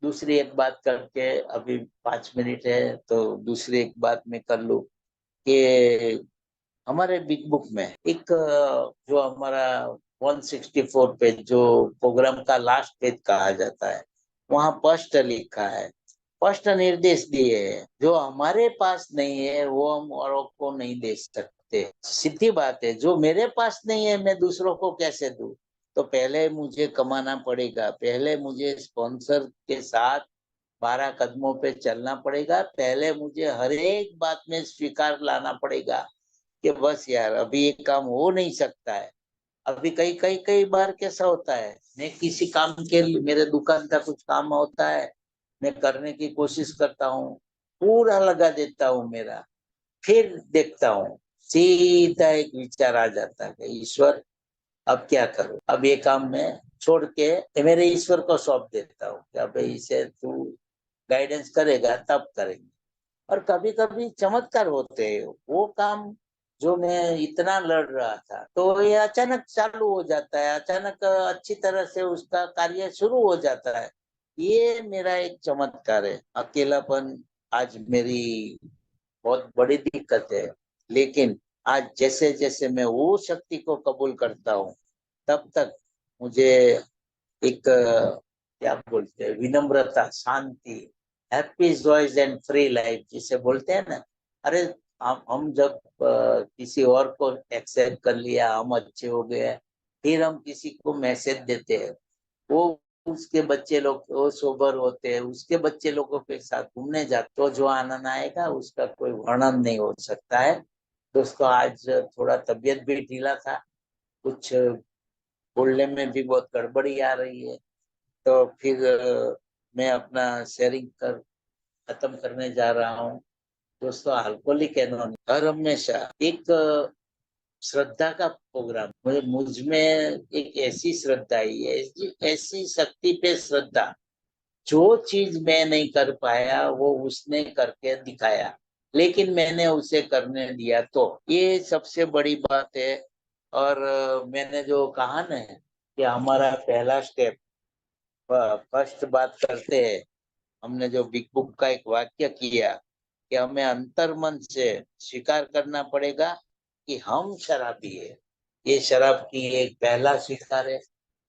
दूसरी एक बात करके, अभी 5 मिनट है तो दूसरी एक बात मैं कर लूं कि हमारे बिग बुक में एक जो हमारा 164 पेज, जो प्रोग्राम का लास्ट पेज कहा जाता है, वहाँ स्पष्ट लिखा है, स्पष्ट निर्देश दिए हैं, जो हमारे पास नहीं है वो हम औरों को नहीं दे सकते। सीधी बात है, जो मेरे पास नहीं है मैं दूसरों को कैसे दूं? तो पहले मुझे कमाना पड़ेगा, पहले मुझे स्पॉन्सर के साथ 12 कदमों पे चलना पड़ेगा, पहले मुझे हर एक बात में स्वीकार लाना पड़ेगा कि बस यार, अभी ये काम हो नहीं सकता है। अभी कई कई कई बार कैसा होता है, मैं किसी काम के लिए, मेरे दुकान का कुछ काम होता है, मैं करने की कोशिश करता हूँ, पूरा लगा देता हूँ मेरा, फिर देखता हूँ सीधा एक विचार आ जाता है कि ईश्वर, अब क्या करूं? अब ये काम मैं छोड़ के मेरे ईश्वर को सौंप देता हूँ कि अब इसे तू गाइडेंस करेगा तब करेंगे। और कभी कभी चमत्कार होते हैं, वो काम जो मैं इतना लड़ रहा था, तो ये अचानक चालू हो जाता है, अचानक अच्छी तरह से उसका कार्य शुरू हो जाता है। ये मेरा एक चमत्कार है। अकेलापन आज मेरी बहुत बड़ी दिक्कत है, लेकिन आज जैसे जैसे मैं वो शक्ति को कबूल करता हूँ, तब तक मुझे एक क्या बोलते हैं, विनम्रता, शांति, happy joys and free life जिसे बोलते हैं ना। अरे हम जब किसी और को एक्सेप्ट कर लिया, हम अच्छे हो गए, फिर हम किसी को मैसेज देते हैं, वो उसके बच्चे लोग वो सोबर होते हैं, उसके बच्चे लोगों के साथ घूमने जाते, तो जो आनंद आएगा उसका कोई वर्णन नहीं हो सकता है। दोस्तों, आज थोड़ा तबीयत भी ढीला था, कुछ बोलने में भी बहुत गड़बड़ी आ रही है, तो फिर मैं अपना शेयरिंग कर खत्म करने जा रहा हूँ। दोस्तों, अल्कोहलिक एनोनिमस हर हमेशा एक श्रद्धा का प्रोग्राम, मुझ में एक ऐसी श्रद्धा ही है, ऐसी शक्ति पे श्रद्धा, जो चीज मैं नहीं कर पाया वो उसने करके दिखाया, लेकिन मैंने उसे करने दिया, तो ये सबसे बड़ी बात है। और मैंने जो कहा ना कि हमारा पहला स्टेप, फर्स्ट बात करते हैं, हमने जो बिग बुक का एक वाक्य किया कि हमें अंतर मन से स्वीकार करना पड़ेगा कि हम शराबी है। ये शराब की एक पहला स्वीकार है।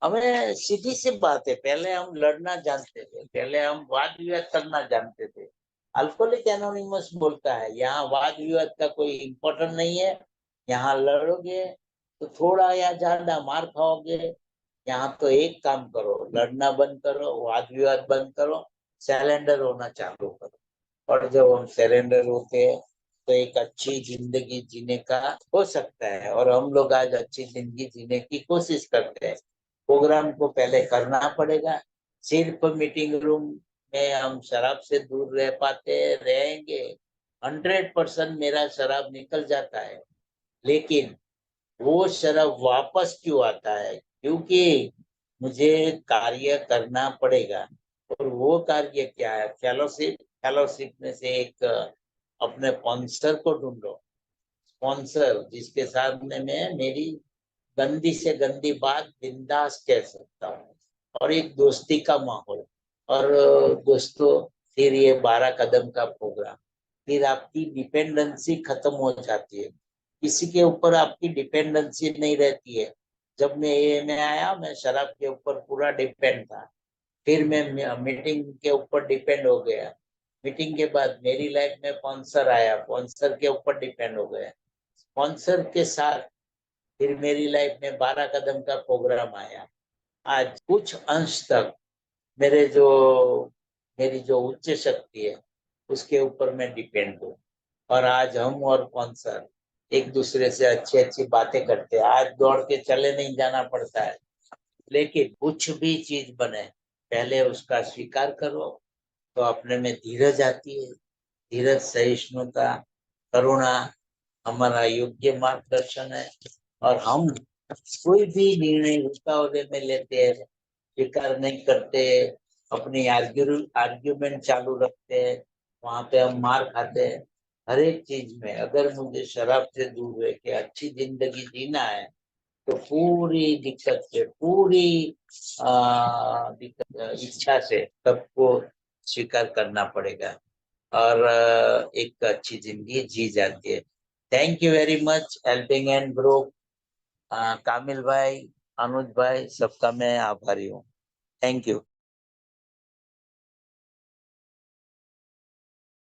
हमें सीधी सी बात है, पहले हम लड़ना जानते थे, पहले हम वाद विवाद करना जानते थे। अल्कोहलिक एनोनिमस बोलता है यहाँ वाद विवाद का कोई इम्पोर्टेंट नहीं है, यहाँ लड़ोगे तो थोड़ा या ज्यादा मार खाओगे। यहाँ तो एक काम करो, लड़ना बंद करो, वाद विवाद बंद करो, सरेंडर होना चालू करो। और जब हम सरेंडर होते हैं तो एक अच्छी जिंदगी जीने का हो सकता है, और हम लोग आज अच्छी जिंदगी जीने की कोशिश करते हैं। प्रोग्राम को पहले करना पड़ेगा। सिर्फ मीटिंग रूम में हम शराब से दूर रह पाते रहेंगे, 100% मेरा शराब निकल जाता है, लेकिन वो शराब वापस क्यों आता है? क्योंकि मुझे कार्य करना पड़ेगा। और वो कार्य क्या है? फेलोशिप। फेलोशिप में से एक अपने स्पॉन्सर को ढूंढो, स्पॉन्सर जिसके सामने में मेरी गंदी से गंदी बात बिंदास कह सकता हूँ, और एक दोस्ती का माहौल। और दोस्तों, फिर ये 12 कदम का प्रोग्राम, फिर आपकी डिपेंडेंसी खत्म हो जाती है, किसी के ऊपर आपकी डिपेंडेंसी नहीं रहती है। जब मैं ये में आया, मैं शराब के ऊपर पूरा डिपेंड था, फिर मैं मीटिंग के ऊपर डिपेंड हो गया, मीटिंग के बाद मेरी लाइफ में स्पॉन्सर आया, स्पॉन्सर के ऊपर डिपेंड हो गया, स्पॉन्सर के साथ फिर मेरी लाइफ में 12 कदम का प्रोग्राम आया। आज कुछ अंश तक मेरे जो मेरी जो उच्च शक्ति है उसके ऊपर मैं डिपेंड हूँ, और आज हम और स्पॉन्सर एक दूसरे से अच्छी अच्छी बातें करते हैं। आज दौड़ के चले नहीं जाना पड़ता है, लेकिन कुछ भी चीज बने पहले उसका स्वीकार करो, तो अपने में धीरज आती है। धीरज, सहिष्णुता, करुणा हमारा योग्य मार्गदर्शन है। और हम कोई भी निर्णय उतावले में लेते हैं, स्वीकार नहीं करते, अपनी आर्ग्यूमेंट चालू रखते हैं, वहां पे हम मार खाते हैं। हर एक चीज में अगर मुझे शराब से दूर रह के अच्छी जिंदगी जीना है, तो पूरी दिक्कत से, पूरी इच्छा से सबको स्वीकार करना पड़ेगा, और एक अच्छी जिंदगी जी जाती है। Thank you very much helping and group, Kamil भाई, अनुज भाई, सबका मैं आभारी हूँ। Thank you.